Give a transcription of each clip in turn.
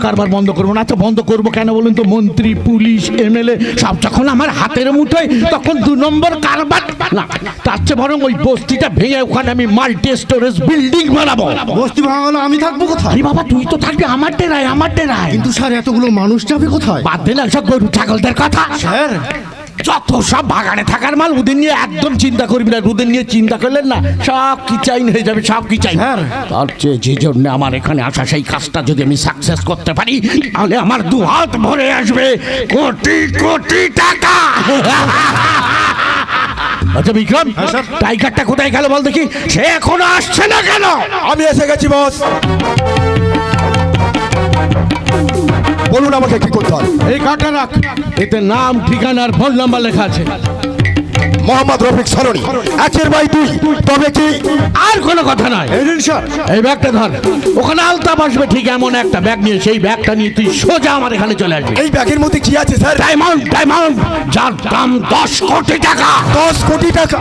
কারবার বন্ধ করবো না। আচ্ছা বন্ধ করবো কেন বলুন তো? মন্ত্রী, পুলিশ, এমএলএ সব যখন আমার হাতের মুঠোয়, তখন 2 নম্বর কারবার না। তার চেয়ে বরং ওই বস্তিটা ভেঙে ওখানে আমি মাল্টি স্টোরেজ বিল্ডিং বানাবো। বস্তি ভাঙা হলো আমি থাকবো কোথায়? আরে বাবা তুই তো থাকবি আমার ডেরায়, আমার ডেরায়। কিন্তু স্যার এতগুলো মানুষ যাবে কোথায়? বাদ দে না সব গরু ছাগলদের কথা। স্যার যত সব বাগানে থাকার মাল ওদের নিয়ে একদম চিন্তা করবি না। ওদের নিয়ে চিন্তা করলেন না সব কিচাইন হয়ে যাবে, সব কিচাইন। হ্যাঁ। তার চেয়ে যে জন্য আমার এখানে আসা, সেই কাজটা যদি আমি সাকসেস করতে পারি তাহলে আমার 2 হাত ভরে আসবে কোটি কোটি টাকা। আচ্ছা বিক্রম, টাইগারটা কোথায় গেল বল দেখি? সে এখনো আসছে না কেন? আমি এসে গেছি বস। বলুন আমাকে কি করতে হবে? এই কার্ডটা রাখ, এতে নাম, ঠিকানা আর ফোন নাম্বার লেখা আছে। মোহাম্মদ রফিক সরণি, 1/2। তবে কি আর কোনো কথা নাই। স্যার এই ব্যাগটা ধর, ওখানে আলতাপ আসবে ঠিক এমন একটা ব্যাগ নিয়ে, সেই ব্যাগটা নিয়ে তুই সোজা আমার এখানে চলে আসবি। এই ব্যাগের মধ্যে কি আছে স্যার? ডায়মন্ড, ডায়মন্ড, যার দাম 10 কোটি টাকা। 10 কোটি টাকা।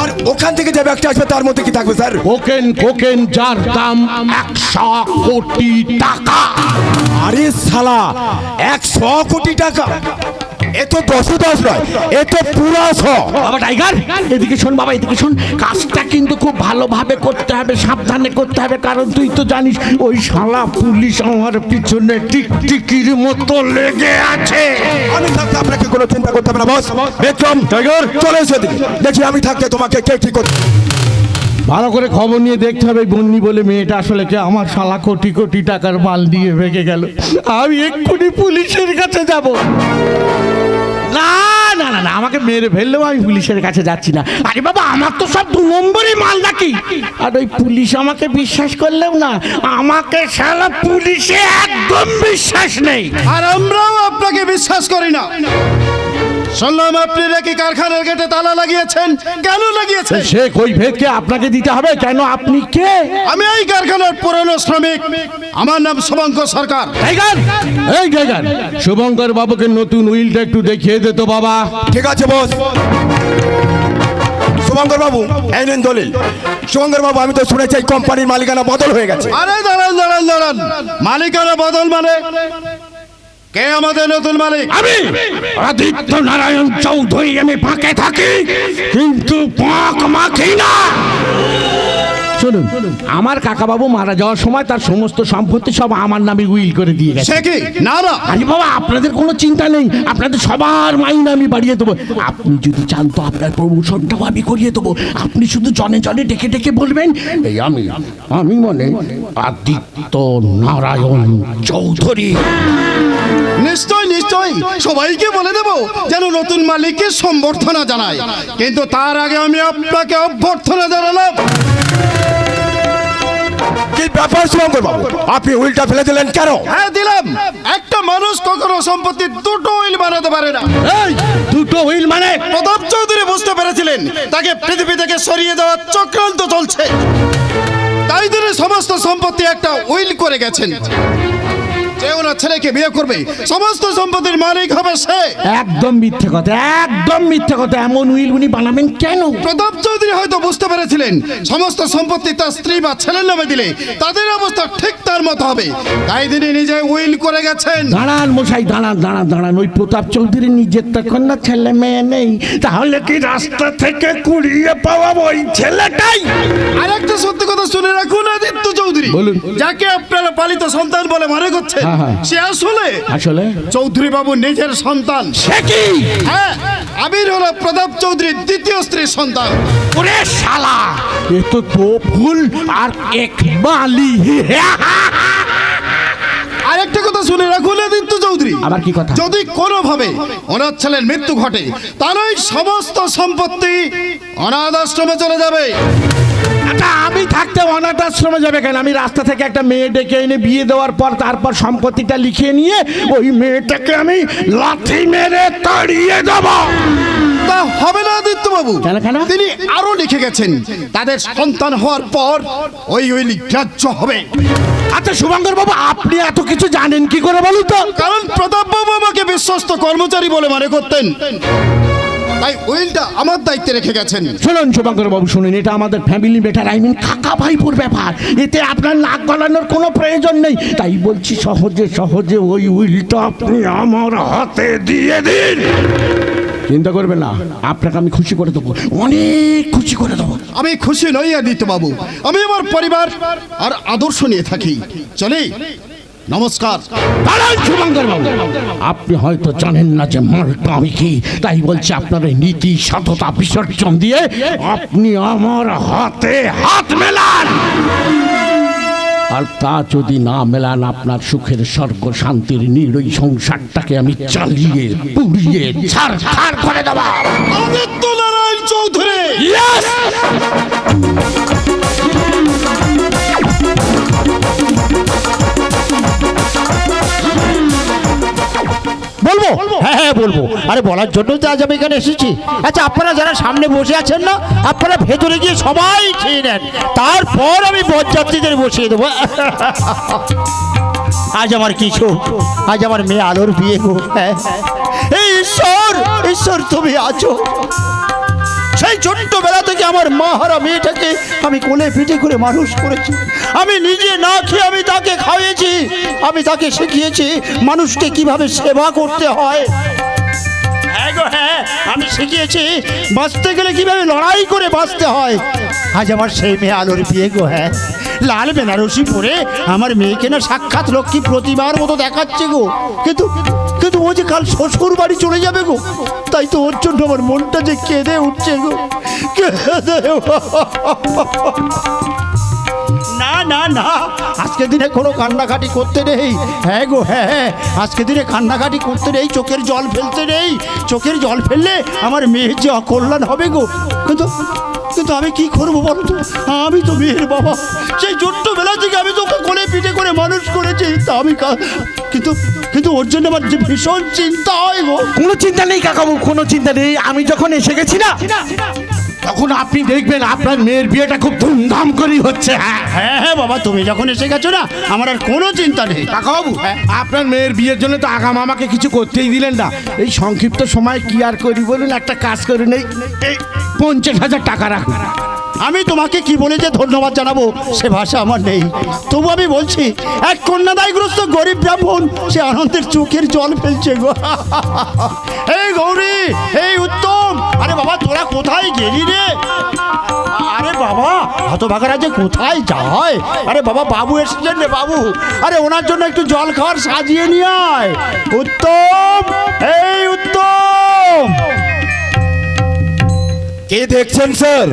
আর ওখান থেকে যে ব্যাগটা আসবে তার মধ্যে কি থাকবে স্যার? কোকেন, কোকেন, যার দাম 100 কোটি টাকা। আরে শালা, 100 কোটি টাকা! এ তো 10 নয়, এ তো পুরা 100। বাবা টাইগার এদিকে শোন, বাবা এদিকে শোন। কাজটা কিন্তু খুব ভালোভাবে করতে হবে, সাবধানে করতে হবে, কারণ তুই তো জানিস ওই শালা পুলিশ আমার পিছনে টিকটিকির মতো লেগে আছে। আমি থাকতে আপনাকে কোনো চিন্তা করতে হবে না বস। বিক্রম টাইগার চলে এসে দেখি আমি থাকতে তোমাকে কে কি করতে। ভালো করে খবর নিয়ে দেখতে হবে বন্নি বলে মেয়েটা আসলে কে। আমার শালা কোটি কোটি টাকার মাল দিয়ে ভেঙে গেল। আমি এক্ষুনি পুলিশের কাছে যাব। না না না না, আমাকে মেরে ফেললেও আমি পুলিশের কাছে যাচ্ছি না। আরে বাবা আমার তো সব 2 নম্বরই মাল নাকি। আর ওই পুলিশ আমাকে বিশ্বাস করলেও না, আমাকে শালা পুলিশে একদম বিশ্বাস নেই। আর আমরাও আপনাকে বিশ্বাস করি না। শুনলাম আপনি নাকি কারখানার গেটে তালা লাগিয়েছেন। কেন লাগিয়েছেন? সে কৈফিয়তকে আপনাকে দিতে হবে। কেন, আপনি কে? আমি এই কারখানার পুরনো শ্রমিক। আমার নাম শুভঙ্কর সরকার। টাইগার, এই টাইগার, শুভঙ্কর বাবুকে নতুন উইলটা একটু দেখিয়ে দে তো বাবা। ঠিক আছে বস। শুভঙ্কর বাবু এই নেন দলিল। শুভঙ্কর বাবু আমি তো শুনেছি এই কোম্পানির মালিকানা বদল হয়ে গেছে। আরে দাঁড়ান দাঁড়ান দাঁড়ান, মালিকানা বদল মানে? কে আমাদের নতুন মালিক? আমি আদিত্য নারায়ণ চৌধুরী। আমি ফাঁকে থাকি কিন্তু পাক মাখি না। শুনুন, আমার কাকাবাবু মারা যাওয়ার সময় তার সমস্ত সম্পত্তি সব আমার নামে উইল করে দিয়ে গেছে। সে কি? না না, আরে বাবা আপনাদের কোনো চিন্তা নেই, আপনাদের সবার মাইনে আমি বাড়িয়ে দেবো। আপনি যদি চান তো আপনার প্রমোশনটাও আমি করিয়ে দেবো। আপনি শুধু জনে জনে ডেকে ডেকে বলবেন এই আমি মনে আদিত্য নারায়ণ চৌধুরী। নিশ্চয় নিশ্চয়, সবাইকে বলে দেব যেন নতুন মালিককে সম্বর্ধনা জানায়। কিন্তু তার আগে আমি আপনাকে অভ্যর্থনা জানালাম। কি ব্যাপার শুভঙ্কর বাবু, আপনি উইলটা ফেলে দিলেন কেন? হ্যাঁ দিলাম। একটা মানুষ কখনো সম্পত্তির 2টো উইল বানাতে পারে না। এই 2টো উইল মানে? প্রতাপ চৌধুরী বুঝতে পেরেছিলেন তাকে পৃথিবী থেকে সরিয়ে দেওয়ার চক্রান্ত চলছে, তাই তিনি সমস্ত সম্পত্তি একটা উইল করে গেছেন। যে ওনার ছেলেকে বিয়ে করবে সমস্ত সম্পত্তির মালিক হবে সে। একদম মিথ্যে কথা, একদম মিথ্যে কথা। এমন উইল উনি বানাবেন কেন? প্রতাপ চৌধুরী হয়তো বুঝতে পেরেছিলেন সমস্ত সম্পত্তি তার স্ত্রী বা ছেলের নামে দিলে তাদের অবস্থা ঠিক তার মতো হবে, তাই তিনি নিজে উইল করে গেছেন। দাঁড়ান মশাই, দাঁড়ান দাঁড়ান দাঁড়ান। ওই প্রতাপ চৌধুরী নিজের তখন না ছেলে মেয়ে নেই, তাহলে কি রাস্তা থেকে কুড়িয়ে পাওয়া ওই ছেলেটাই? আরেকটা সত্যি কথা শুনে রাখুন আদিত্য চৌধুরী, বলুন। যাকে আপনারা পালিত সন্তান বলে মনে করছেন সে আসলে চৌধুরী বাবু নিজের সন্তান। সে কি? হ্যাঁ, আবির হলো প্রতাপ চৌধুরীর দ্বিতীয় স্ত্রীর সন্তান। ওরে শালা, এ তো ফুল আর এক বালি। আরেকটা কথা শুনে রাখুন আদিত্য চৌধুরী। আবার কি কথা? যদি কোনোভাবে ওনার ছেলের মৃত্যু ঘটে তাহলে সমস্ত সম্পত্তি অনাথ আশ্রমে চলে যাবে। আমি থাকতে অনাথ আশ্রমে যাবে কেন? আমি রাস্তা থেকে একটা মেয়ে ডেকে এনে বিয়ে দেওয়ার পর তারপর সম্পত্তিটা লিখিয়ে নিয়ে ওই মেয়েটাকে আমি লাথি মেরে তাড়িয়ে দেব। তা হবে না আদিত্য বাবু। কেন কেন? তিনি আরো লিখে গেছেন তাদের সন্তান হওয়ার পর ওই উইল গ্রাহ্য হবে। আচ্ছা শুভঙ্কর বাবু, আপনি এত কিছু জানেন কি করে বলুন তো? কারণ প্রতাপ বাবু আমাকে বিশ্বস্ত কর্মচারী বলে মনে করতেন। তাই উইলটা আমার দায়িত্বে রেখে গেছেন। শুনুন শুভঙ্কর বাবু, শুনুন, এটা আমাদের ফ্যামিলি ম্যাটার, আই মিন কাকা ভাইপুর ব্যাপার। এতে আপনার নাক গলানোর কোনো প্রয়োজন নেই। তাই বলছি সহজে সহজে ওই উইলটা আপনি আমার হাতে দিয়ে দিন। চিন্তা করবেন না, আপনাকে আমি খুশি করে দেবো, অনেক খুশি করে দেবো। আমি খুশি নই আদিত্য বাবু, আমি আমার পরিবার আর আদর্শ নিয়ে থাকি। চলি, নমস্কার। দাঁড়ান শুভঙ্কর বাবু, আপনি হয়তো জানেন না যে মালটা আমি কি। তাই বলছি আপনার এই নীতি সততা বিসর্জন দিয়ে আপনি আমার হাতে হাত মেলান। আর তা যদি না মেলান, আপনার সুখের স্বর্গ শান্তির নিরই সংসারটাকে আমি চালিয়ে পুড়িয়ে ছাড়খাড় করে দেব। আদিত্য নারায়ণ চৌধুরী। Yes! বলবো? হ্যাঁ হ্যাঁ বলবো। আরে বলার জন্য তো আজ আমি এখানে এসেছি। আচ্ছা, আপনারা যারা সামনে বসে আছেন না, আপনারা ভেতরে গিয়ে সবাই খেয়ে নেন, তারপর আমি বরযাত্রীদের বসিয়ে দেবো। আজ আমার কিছু, আজ আমার মেয়ে আলোর বিয়ে গো। হ্যাঁ, এই ঈশ্বর, ঈশ্বর তুমি আছো। সেই ছোট্টবেলা থেকে আমার মা হারা মেয়েটাকে আমি কোলে পিঠে করে মানুষ করেছি। আমি নিজে না খেয়ে আমি তাকে খাইয়েছি, আমি তাকে শিখিয়েছি মানুষকে কিভাবে সেবা করতে হয়। হ্যাঁ গো হ্যাঁ, আমি শিখিয়েছি বাঁচতে গেলে কিভাবে লড়াই করে বাঁচতে হয়। আজ আমার সেই মেয়ে আলোর বিয়ে গো। হ্যাঁ, লাল বেনারসি পরে আমার মেয়েকে না সাক্ষাৎ লক্ষ্মী প্রতিমার মতো দেখাচ্ছে গো। কিন্তু কিন্তু ও যে কাল শ্বশুর বাড়ি চলে যাবে গো, তাই তো ওর জন্য আমার মনটা যে কেঁদে উঠছে গো, কেঁদে। না না না, আজকের দিনে কোনো কান্নাকাটি করতে নেই। হ্যাঁ গো হ্যাঁ, আজকের দিনে কান্নাকাটি করতে নেই, চোখের জল ফেলতে নেই। চোখের জল ফেললে আমার মেয়ের যে অকল্যাণ হবে গো। কিন্তু কিন্তু আমি কি করবো বলো তো? আমি তো মেয়ের বাবা, সেই ছোট্টবেলা থেকে আমি তোকে কোলে পিঠে করে মানুষ করেছি। তা আমি কিন্তু কিন্তু ওর জন্য আমার যে ভীষণ চিন্তা হয় গো। কোনো চিন্তা নেই কাকাবু, কোনো চিন্তা নেই। আমি যখন এসে গেছি না, তখন আপনি দেখবেন আপনার মেয়ের বিয়েটা খুব ধুমধাম করেই হচ্ছে। হ্যাঁ হ্যাঁ হ্যাঁ বাবা, তুমি যখন এসে গেছো না, আমার আর কোনো চিন্তা নেই। কাকাবাবু, আপনার মেয়ের বিয়ের জন্য তো আগাম আমাকে কিছু করতেই দিলেন না। এই সংক্ষিপ্ত সময় কি আর করি বলুন, একটা কাজ করুন, এই 50,000 টাকা রাখুন। আমি তোমাকে কি বলে যে ধন্যবাদ জানাবো সে ভাষা আমার নেই। তবু আমি বলছি, এক কন্যাদায়গ্রস্ত গরিব ব্রাহ্মণ সে আনন্দের চোখের জল ফেলছে গো। এই গৌরী, এই উত্তম, আরে বাবা তোরা কোথায় গেলি রে? আরে বাবা, হতভাগারা যে কোথায় যায়? আরে বাবা, বাবু এসেছেন রে বাবু। আরে ওনার জন্য একটু জল খাওয়ার সাজিয়ে নিয়ে আয়। উত্তম, এই উত্তম। কে দেখছেন স্যার?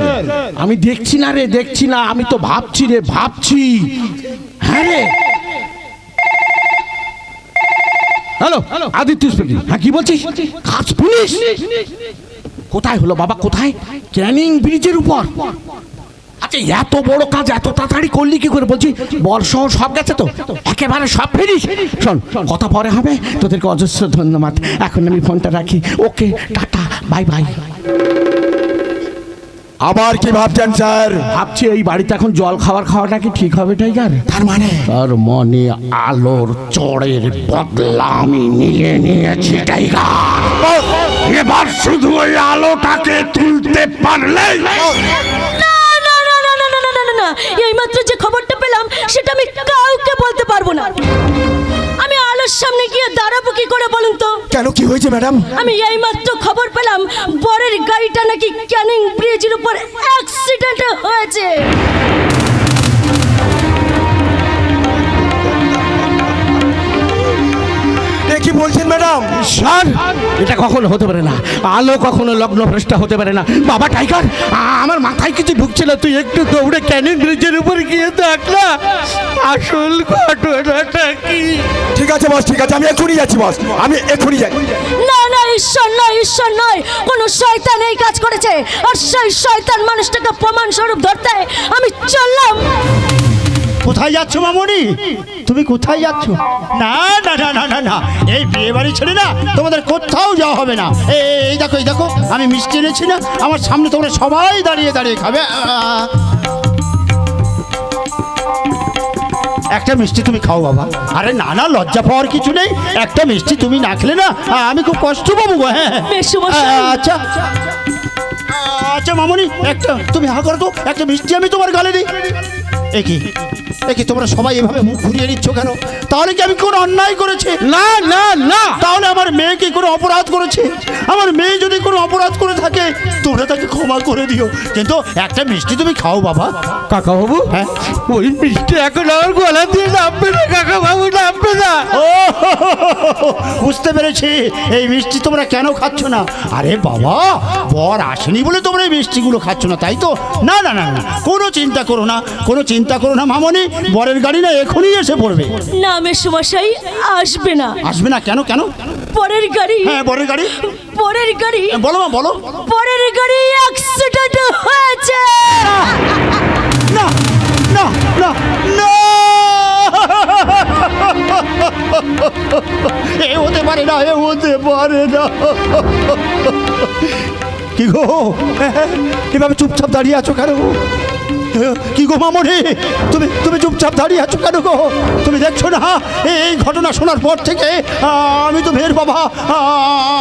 আমি দেখছি না রে, দেখছি না, আমি তো ভাবছি রে, ভাবছি। হ্যাঁ রে, হ্যালো আদিত্য স্পিকিং। হ্যাঁ, কি বলছিস? কাজ পুলিশ কোথায় হলো বাবা, কোথায়? ক্যানিং ব্রিজের উপর। আচ্ছা, এত বড় কাজ এত তাড়াতাড়ি করলি কি করে? বলছি বর্ষাও সব গেছে তো, একেবারে সব ফিনিশ। শোন, কথা পরে হবে, তোদেরকে অজস্র ধন্যবাদ। এখন আমি ফোনটা রাখি। ওকে, টাটা, বাই বাই। আবার কি ভাবছেন স্যার? ভাবছি এই বাড়িতে এখন জল খাওয়াটা কি ঠিক হবে টাইগার? তার মানে আলোর চড়ের বদলা আমি নিয়ে নিয়েছি টাইগার। এবার শুধু ওই আলোটাকে তুলতে পারলেই। না, এইমাত্র যে খবরটা পেলাম সেটা আমি কাউকে বলতে পারবো না। আমি আলোর সামনে গিয়ে দাঁড়াবো কি করে বলুন তো? কেন, কি হয়েছে ম্যাডাম? আমি এইমাত্র খবর পেলাম বরের গাড়িটা নাকি ক্যানিং ব্রিজের উপর অ্যাক্সিডেন্ট হয়েছে। কি বলছেন ম্যাডাম? স্যার, এটা কখনো হতে পারে না। আলো কখনো লগ্নভ্রষ্ট হতে পারে না। বাবা টাইগার, আমার মাথায় কিছু ঢুকছে না। তুই একটু দৌড়ে ক্যানিং ব্রিজের উপর গিয়ে দেখ না আসল ঘটনাটা কি। ঠিক আছে বস, ঠিক আছে, আমি এক্ষুনি যাচ্ছি বস, আমি এক্ষুনি যাই। না না, ঈশ্বর নয়, ঈশ্বর নয়, কোন শয়তান এই কাজ করেছে। আর সেই শয়তান মানুষটাকে প্রমাণ স্বরূপ ধরতে আমি চললাম। কোথায় যাচ্ছ মামনি? তুমি কোথায় যাচ্ছ? না না না না না না, এই বিয়ে বাড়ি ছেড়ে না তোমাদের কোথাও যাওয়া হবে না। এই দেখো, এই দেখো, আমি মিষ্টি এনেছি না, আমার সামনে তোমরা সবাই দাঁড়িয়ে দাঁড়িয়ে খাবে। একটা মিষ্টি তুমি খাও বাবা। আরে না না, লজ্জা পাওয়ার কিছু নেই, একটা মিষ্টি তুমি না খেলে না আমি খুব কষ্ট পাবো গো। হ্যাঁ মেসোমশাই। আচ্ছা আচ্ছা মামনি, একটা তুমি হা করো তো, একটা মিষ্টি আমি তোমার গালে দিই। একই একই তোমরা সবাই এভাবে মুখ ঘুরিয়ে নিচ্ছ কেন? তাহলে কি আমি কোনো অন্যায় করেছি? না না না, তাহলে আমার মেয়ে কি কোনো অপরাধ করেছে? আমার মেয়ে যদি কোনো অপরাধ করে থাকে তোমরা তাকে ক্ষমা করে দিও, কিন্তু একটা মিষ্টি তুমি খাও বাবা। কাকা বাবু, হ্যাঁ? ওই মিষ্টি এখন আমার গলা দিয়ে নামবে না কাকা বাবু, নামবে না। ও বুঝতে পেরেছি, এই মিষ্টি তোমরা কেন খাচ্ছ না। আরে বাবা, বর আসেনি বলে তোমরা এই মিষ্টিগুলো খাচ্ছ না, তাই তো? না না না না, কোনো চিন্তা করো না, কোনো চিন্তা করো না মামনি, বরের গাড়ি না এখনই এসে পড়বে। না মেসোমশাই, আসবে না। আসবে না কেন? কেন? পরের গাড়ি। হ্যাঁ বরের গাড়ি। পরের গাড়ি। বলো মা বলো। পরের গাড়ি অ্যাক্সিডেন্ট হয়েছে। না না না না, এ হতে পারে না, এ হতে পারে না। কি গো, এভাবে চুপচাপ দাঁড়িয়ে আছো কেন? কি গো মামনি, তুমি তুমি চুপচাপ দাঁড়িয়ে আছো কেন গো? তুমি দেখছো না এই ঘটনা শোনার পর থেকে আমি তো ভের বাবা,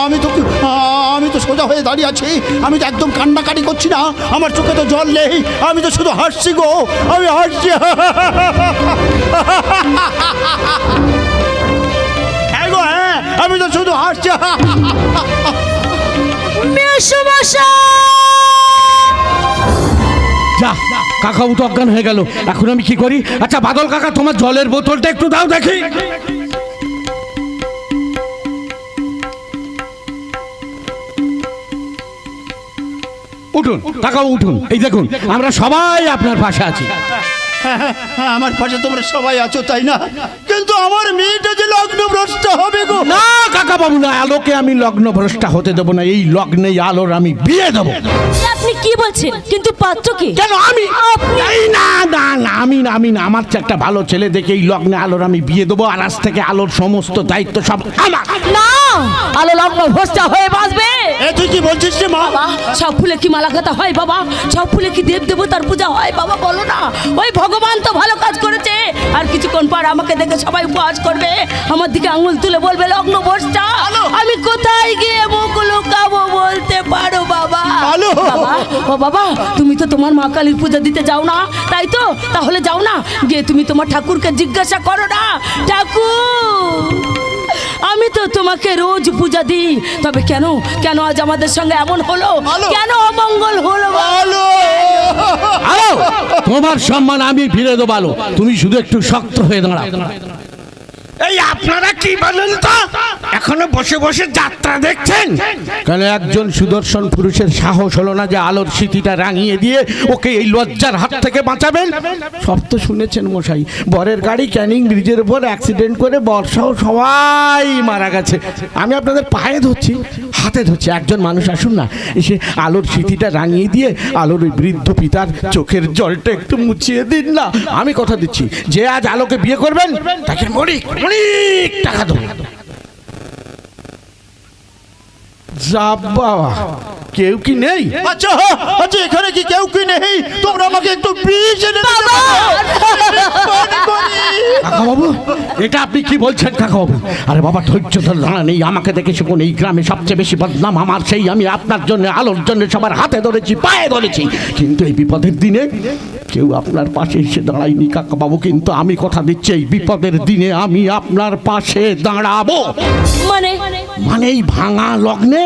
আমি তো সোজা হয়ে দাঁড়িয়ে আছি, আমি তো একদম কান্নাকাটি করছি না, আমার চোখে তো জল নেই, আমি তো শুধু হাসছি গো, আমি হাসছি। হ্যাঁ গো হ্যাঁ, আমি তো শুধু হাসছি। মেসোমশাই। যা, কাকাবু তো অজ্ঞান হয়ে গেল, এখন আমি কি করি? আচ্ছা বাদল কাকা, তোমার জলের বোতলটা একটু দাও দেখি। উঠুন কাকাবু উঠুন, এই দেখুন আমরা সবাই আপনার পাশে আছি। হ্যাঁ, আমার পাশে তোমরা সবাই আছো তাই না, কিন্তু আমার মেয়েটা যে লগ্নভ্রষ্ট হবে গো। না কাকা বাবু না, আলোকে আমি লগ্ন ভ্রষ্টা হতে দেবো না, এই লগ্নে আলোর আমি বিয়ে দেবো। আপনি কি বলছেন? কিন্তু পাত্র কি? কেন আমি? এই না না না, আমি না, আমার চেয়ে একটা ভালো ছেলে দেখে এই লগ্নে আলোর আমি বিয়ে দেবো, আর আজ থেকে আলোর সমস্ত দায়িত্ব সব আমার। না, আলো লগ্ন ভ্রষ্টা হয়ে বাঁচবে। এ তুই কি বলছিস রে মা? বাবা, সব ফুলে কি মালা গাঁথা হয় বাবা? সব ফুলে কি দেব দেবতার পূজা হয় বাবা? বলো না, ওই ভগবান তো ভালো কাজ করেছে, আর কিছুক্ষণ পর আমাকে দেখে সবাই উপহাস করবে, আমার দিকে আঙুল তুলে বলবে লগ্ন ভ্রষ্টা। আমি কোথায় গিয়ে মুখ লুকাবো বলতে পারো বাবা? আলো। বাবা, ও বাবা, তুমি তো তোমার মা কালীর পূজা দিতে যাও না, তাই তো? তাহলে যাও না, গিয়ে তুমি তোমার ঠাকুরকে জিজ্ঞাসা করো না, ঠাকুর আমি তো তোমাকে রোজ পূজা দিই, তবে কেন কেন আজ আমাদের সঙ্গে এমন হলো? কেন অমঙ্গল হলো? আলো। আলো, তোমার সম্মান আমি ফিরে দেবো আলো, তুমি শুধু একটু শক্ত হয়ে দাঁড়াও। এই আপনারা কি বলেন তো, এখনো বসে বসে যাত্রা দেখছেন কেন? একজন সুদর্শন পুরুষের সাহস হলো না যে আলোর স্মৃতিটা রাঙিয়ে দিয়ে ওকে এই লজ্জার হাত থেকে বাঁচাবেন? সব তো শুনেছেন মশাই, বরের গাড়ি ক্যানিং ব্রিজের উপর অ্যাক্সিডেন্ট করে বর্ষাও সবাই মারা গেছে। আমি আপনাদের পায়ে ধরছি, হাতে ধরছি, একজন মানুষ আসুন না, এসে আলোর স্মৃতিটা রাঙিয়ে দিয়ে আলোর ওই বৃদ্ধ পিতার চোখের জলটা একটু মুছিয়ে দিন না। আমি কথা দিচ্ছি, যে আজ আলোকে বিয়ে করবেন তাকে অনেক টাকা দেবো। যা বাবা, কেউ কি নেই? আচ্ছা আচ্ছা, এখানে কি কেউ কি নেই? তোমরা আমাকে একটু প্লিজ এনে দিতে কাকাবাবু, এটা আপনি কি বলছেন কাকাবাবু? আরে বাবা, ধৈর্য ধরে দাঁড়া নেই, আমাকে দেখে শুকুন এই গ্রামে সবচেয়ে বেশি বদনাম আমার, সেই আমি আপনার জন্য আলোর জন্য সবার হাতে ধরেছি, পায়ে ধরেছি, কিন্তু এই বিপদের দিনে কেউ আপনার পাশে এসে দাঁড়ায়নি কাকাবাবু, কিন্তু আমি কথা দিচ্ছি এই বিপদের দিনে আমি আপনার পাশে দাঁড়াবো। মানে এই ভাঙা লগ্নে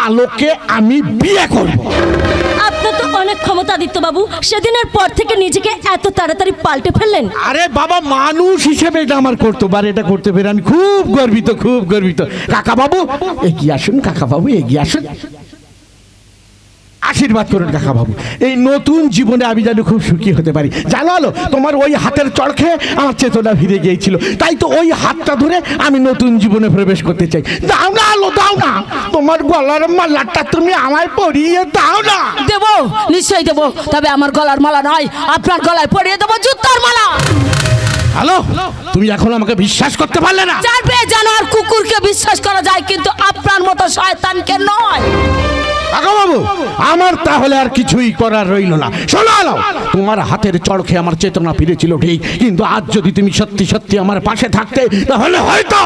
আলোকে আমি বিয়ে করব। আপনার তো অনেক ক্ষমতা আদিত্য বাবু, সেদিনের পর থেকে নিজেকে এত তাড়াতাড়ি পাল্টে ফেললেন। আরে বাবা, মানুষ হিসেবে এটা আমার কর্তব্য, আর এটা করতে পেরে আমি খুব গর্বিত, খুব গর্বিত। কাকা বাবু এগিয়ে আসুন, কাকা বাবু এগিয়ে আসুন, আশীর্বাদ করুন কাকা বাবু, এই নতুন জীবনে আমি যেন খুব সুখী হতে পারি। জানো আলো, তোমার ওই হাতের চড়কে আমার চেতনা ফিরে গিয়েছিল, তাই তো ওই হাতটা ধরে আমি নতুন জীবনে প্রবেশ করতে চাই। দাও না আলো, দাও না, তোমার গলার মালাটা তুমি আমায় পরিয়ে দাও না। দেবো, নিশ্চয়ই দেবো, তবে আমার গলার মালা নয়, আপনার গলায় পরিয়ে দেবো জুতার মালা। হ্যালো, তুমি এখন আমাকে বিশ্বাস করতে পারলে না? জানবে জানোয়ার কুকুরকে বিশ্বাস করা যায়, কিন্তু আপনার মতো শয়তানকে নয়। আগো বাবু, আমার তাহলে আর কিছুই করার রইল না। শোনালো, তোমার হাতের চড়কে আমার চেতনা ফিরেছিল ঠিক, কিন্তু আজ যদি তুমি সত্যি সত্যি আমার পাশে থাকতে, তাহলে হয়তো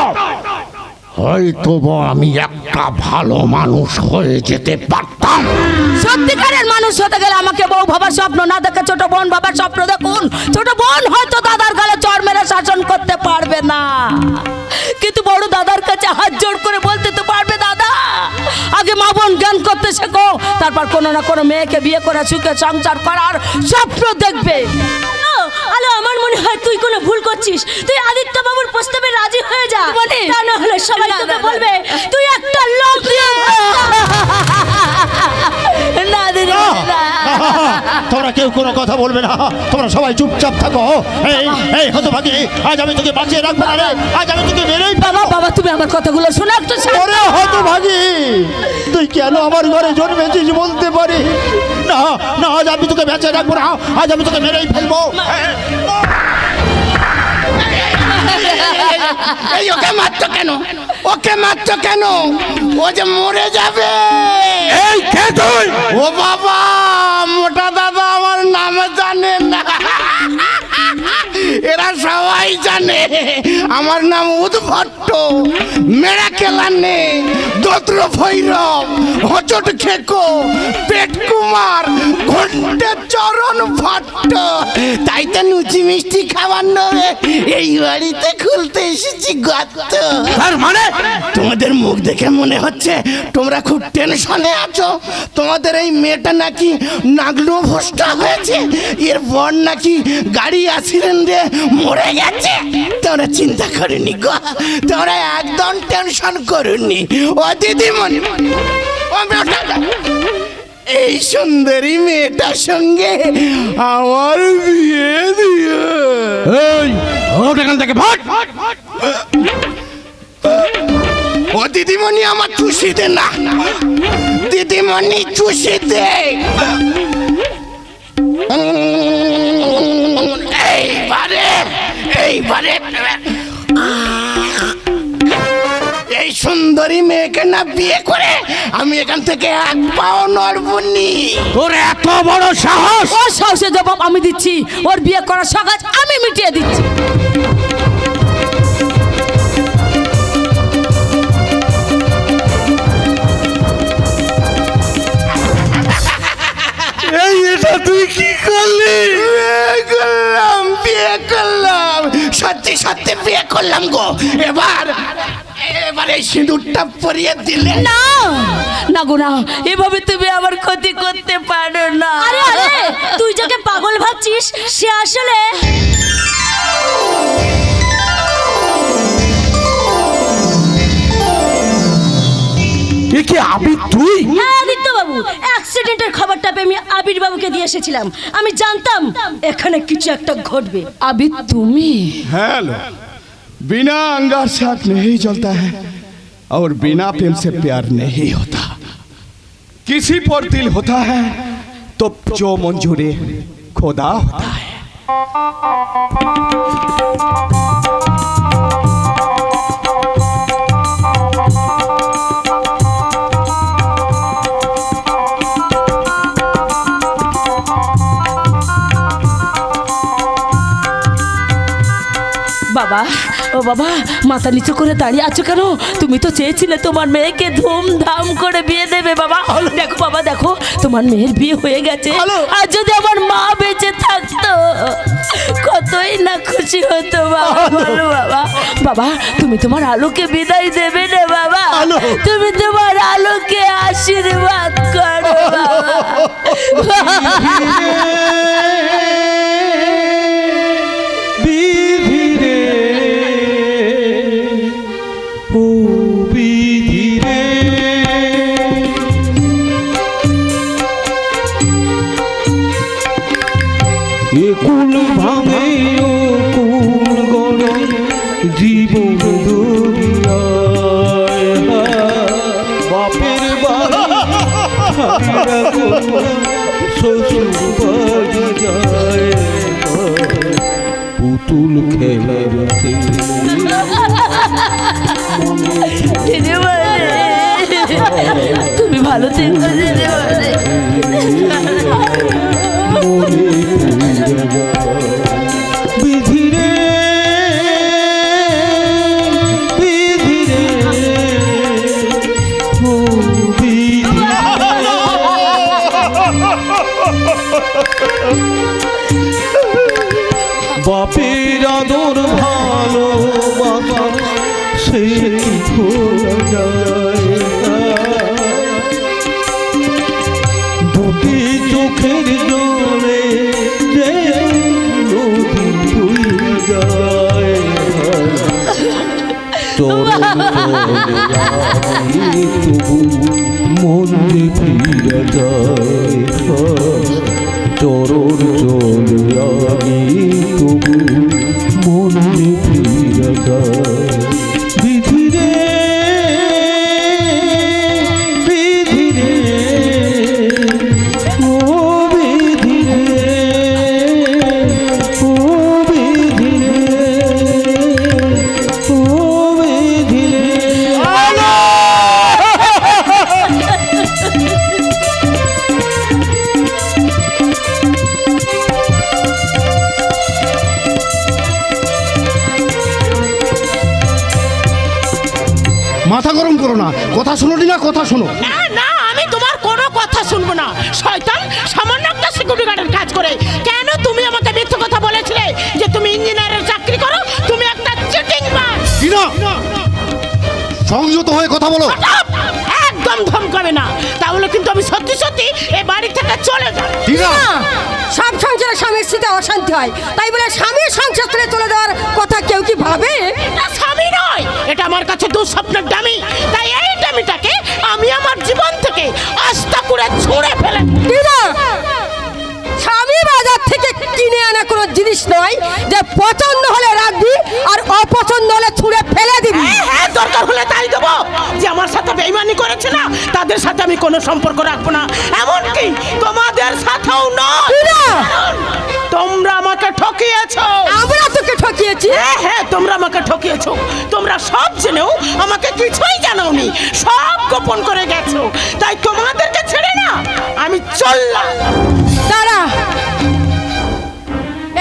আমি একটা ভালো মানুষ হয়ে যেতে পারতাম। সত্যিকারের মানুষ হতে গেলে আমাকে বউ ভাবার স্বপ্ন না দেখে ছোট বোন ভাবার স্বপ্ন দেখুন। ছোট বোন হয়তো দাদার গালে চড় মেরে শাসন করতে পারবে না, কিন্তু বড় দাদার কাছে হাত জোড় করে বলতে তো পারবে, দাদা আগে মা বোন জ্ঞান করতে শেখো, তারপর কোনো না কোনো মেয়েকে বিয়ে করে সুখে সংসার করার স্বপ্ন দেখবে। আলো, আমার মনে হয় তুই কোনো ভুল করছিস। তুই আদিত্য বাবুর প্রস্তাবে রাজি হয়ে যা, মানে? তা না হলে সবাই তোকে বলবে তুই একটা লোক। না দিদি, তোমরা কেউ কোনো কথা বলবে না, তোমরা সবাই চুপচাপ থাকো। এই এই হতভাগী, আজ আমি তোকে বাঁচিয়ে রাখবো না রে, আজ আমি তোকে মেরেই বাবা বাবা তুমি আমার কথাগুলো শোনো একটু। ওরে হতভাগী, তুই কেন আমার ঘরে জন্মেছিস বলতে পারি না? না, আজ আমি তোকে বেঁচে রাখবো না, আজ আমি তোকে মেরেই ফেলবো। এই ওকে মারছো কেন? ওকে মারছো কেন? ও যে মরে যাবে। এই কে তুই? ও বাবা, মোটা দাদা আমার নাম জানে না। এরা সবাই জানে আমার নাম উদ্ভট্ট, মেরাকেলানে, দত্র ভৈরব, হচট খেকো, পেট কুমার, ঘন্টে চরণ ভট্ট। তাই তো লুচি মিষ্টি খাবার নয় এই বাড়িতে খুলতে এসেছি গর্ত। তার মানে তোমাদের মুখ দেখে মনে হচ্ছে তোমরা খুব টেনশনে আছো। তোমাদের এই মেয়েটা নাকি নাগলো ভোস্টা হয়েছে, এর বর নাকি গাড়ি অ্যাক্সিডেন্টে মরে গেছে। তোমরা চিন্তা করনি গো, তোমরা একদম টেনশন করনি। ও দিদিমণি, ও বেটা, এই সুন্দরী মেয়েটার সঙ্গে আমার বিয়ে দিও। এই ওটা এখান থেকে ভাগ। ও দিদিমণি, আমার চুষি দে না, দিদিমণি চুষি দে। এইবারে এই সুন্দরী মেয়েকে না বিয়ে করে আমি এখান থেকে এক পাও নড়বনি। তোর এত বড় সাহস? ওর সাহসের জবাব আমি দিচ্ছি, ওর বিয়ে করার শখ আজ আমি মিটিয়ে দিচ্ছি। এই এটা তুই কি করলি? বিয়ে করলাম, সত্যি সত্যি বিয়ে করলাম গো। এবার এই সিঁদুরটা পরিয়ে দিলে না না গো না, এভাবে তুমি আমার ক্ষতি করতে পারো না। আরে আরে, তুই যাকে পাগল ভাবছিস সে আসলে কি আবির তুই? হ্যাঁ আদিত্য বাবু, অ্যাক্সিডেন্টের খবরটা পেয়ে আমি আবির বাবুকে দিয়ে এসেছিলাম। আমি জানতাম এখানে কিছু একটা ঘটবে। আবির তুমি? हेलो, बिना अंगार से आग नहीं जलता है और बिना प्रेम से प्यार नहीं होता। किसी पर दिल होता है तो जो मंजूरे खुदा होता है। বাবা, ও বাবা, মাথা নিচু করে দাঁড়িয়ে আছো কেন? তুমি তো চেয়েছিলে তোমার মেয়েকে ধুমধাম করে বিয়ে দেবে বাবা। দেখো বাবা, দেখো তোমার মেয়ের বিয়ে হয়ে গেছে। আর যদি আমার মা বেঁচে থাকতো কতই না খুশি হতো বাবা। বলো বাবা, বাবা তুমি তোমার আলোকে বিদায় দেবে না বাবা? তুমি তোমার আলোকে আশীর্বাদ করো বাবা। কুল ভাঙে ও কুল গড়ে জীবন দুনিয়ায় বাপের বাড়ি শ্বশুর বাড়ি যায় পুতুল খেলার তুমি ভালো থেকো। বাপের আদর ভালোবাসা সে কি ভোলা যায় দুটি চোখের জলে যে নদী বয়ে যায় চরণ চলে আমি তবু মন যে ফিরে যায় চরণ চলে আমি তবু মন যে ফিরে যায় বিধিরে বিধিরে ও বিধিরে ও বিধিরে ও বিধিরে মাথা গরম করো না, কথা শোনো না, কথা শোনো। না না আমি তোমার কোনো কথা শুনবো না শয়তান সামান্য একটা সিকিউরিটি গার্ডের কাজ করে কেন তুমি আমাকে মিথ্যে কথা বলেছিলে যে তুমি ইঞ্জিনিয়ারের চাকরি করো তুমি একটা চিটিং বাজ টিনা, সংযত হয়ে কথা বলো। একদম ধমকাবে না তাহলে কিন্তু আমি সত্যি সত্যি এই বাড়ি থেকে চলে যাব টিনা, সব সংসারে স্বামীর স্ত্রীতে অশান্তি হয় তাই বলে স্বামীর সংসার ছেড়ে চলে যাওয়ার কথা কেউ কি ভাবে? এটা স্বামী নয় এটা আমার কাছে দুঃস্বপ্নের ডামি তাই এই ডামিটাকে আমি আমার জীবন থেকে আস্থা করে ছুঁড়ে ফেলে টিনা, স্বামী বাজার থেকে কিনে আনা কোনো জিনিস নয় যে পছন্দ হলে রাখবি আর অপছন্দ হলে ছুঁড়ে ফেলে দিবি। হ্যাঁ হ্যাঁ দরকার হলে তাই দেবো যে আমার সাথে বেইমানি করেছে না তাদের সাথে আমি কোনো সম্পর্ক রাখবো না এমনকি তোমাদের সাথেও নয় টিনা, তোমরা আমাকে ঠকিয়েছো আমরা তোকে ঠকিয়েছি। হ্যাঁ হ্যাঁ তোমরা আমাকে ঠকিয়েছো তোমরা সব জেনেও আমাকে কিছুই জানাওনি সব গোপন করে গেছো তাই তোমাদেরকে ছেড়ে না আমি চললাম দাঁড়া,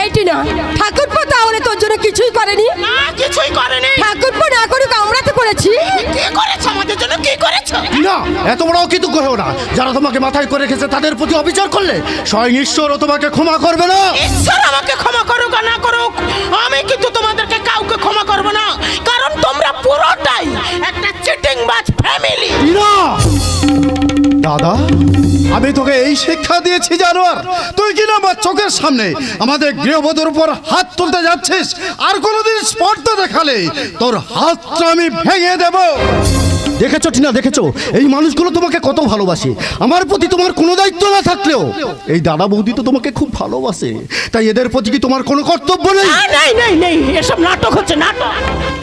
এই টিনা, ঠাকুরপো তাহলে তোর জন্য কিছুই করেনি? না কিছুই করেনি ঠাকুরপো না করুক আমরা তো করেছি। কি করেছো আমাদের জন্য কি করেছো টিনা, এত বড় অকৃতজ্ঞ হও না। যারা তোমাকে মাথায় করে রেখেছে তাদের প্রতি অবিচার করলে স্বয়ং ঈশ্বরও তোমাকে ক্ষমা করবে না। ঈশ্বর আমাকে ক্ষমা করুক আর না করুক আমি কিন্তু তোমাদেরকে কাউকে ক্ষমা করব না কারণ তোমরা পুরোটাই একটা চিটিংবাজ ফ্যামিলি টিনা, দাদা, আমি তোকে এই শিক্ষা দিয়েছি জানোয়ার, তুই কিনা আমার চোখের সামনে আমাদের গৃহবধূর উপর হাত তুলতে যাচ্ছিস আর কোনোদিন স্পর্ধা দেখালে তোর হাতটা আমি ভেঙে দেব। দেখেছো টিনা, দেখেছো এই মানুষগুলো তোমাকে কত ভালোবাসে। আমার প্রতি তোমার কোনো দায়িত্ব না থাকলেও এই দাদা বৌদি তো তোমাকে খুব ভালোবাসে, তাই এদের প্রতি কি তোমার কোনো কর্তব্য নেই? নেই নেই নেই এসব নাটক হচ্ছে নাটক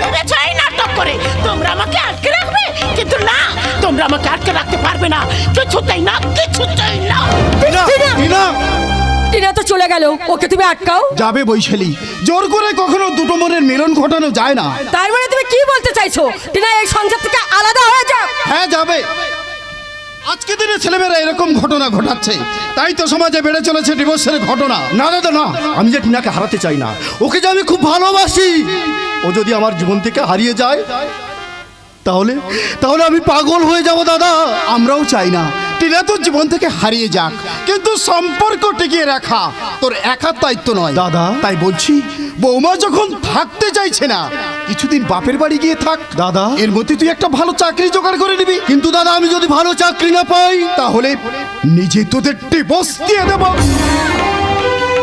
ভেবেছো এই নাটক করে তোমরা আমাকে আটকে রাখবে কিন্তু না তোমরা আমাকে আটকে রাখতে পারবে না কিছুতেই না কিছুতেই না টিনা, টিনা, টিনা তো চলে গেল, ওকে তুমি আটকাও। যাবে বৈশালী, জোর করে কখনো দুটো মনের মিলন ঘটানো যায় না। তার মানে তুমি কি বলতে চাইছো টিনা এই সংসার থেকে আলাদা হয়ে যাও? হ্যাঁ যাবে। আজকে দিনে ছেলেমেয়েরা এরকম ঘটনা ঘটাচ্ছে তাই তো সমাজে বেড়ে চলেছে ডিভোর্সের ঘটনা। না দাদা না, আমি যে টিনাকে হারাতে চাই না, ওকে যে আমি খুব ভালোবাসি। ও যদি আমার জীবন থেকে হারিয়ে যায় তাহলে তাহলে আমি পাগল হয়ে যাব দাদা। আমরাও চাই না টিনা তোর জীবন থেকে হারিয়ে যাক, কিন্তু সম্পর্ক টিকিয়ে রাখা তোর একার দায়িত্ব নয় দাদা। তাই বলছি বৌমা যখন থাকতে চাইছে না কিছুদিন বাপের বাড়ি গিয়ে থাক দাদা। এর মধ্যে তুই একটা ভালো চাকরি জোগাড় করে নিবি। কিন্তু দাদা আমি যদি ভালো চাকরি না পাই তাহলে নিজে তোদের ডিভোর্স দিয়ে দেব।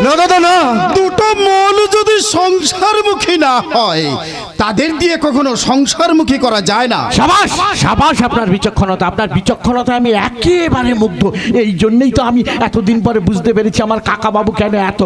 না দাদা না, দুটো মন যদি সংসারমুখী না হয় তাদের দিয়ে কখনো সংসারমুখী করা যায় না। সাবাস সাবাস, আপনার বিচক্ষণতা, আপনার বিচক্ষণতা আমি একেবারে মুগ্ধ। এই জন্যই তো আমি এতদিন পরে বুঝতে পেরেছি আমার কাকা বাবু কেন এত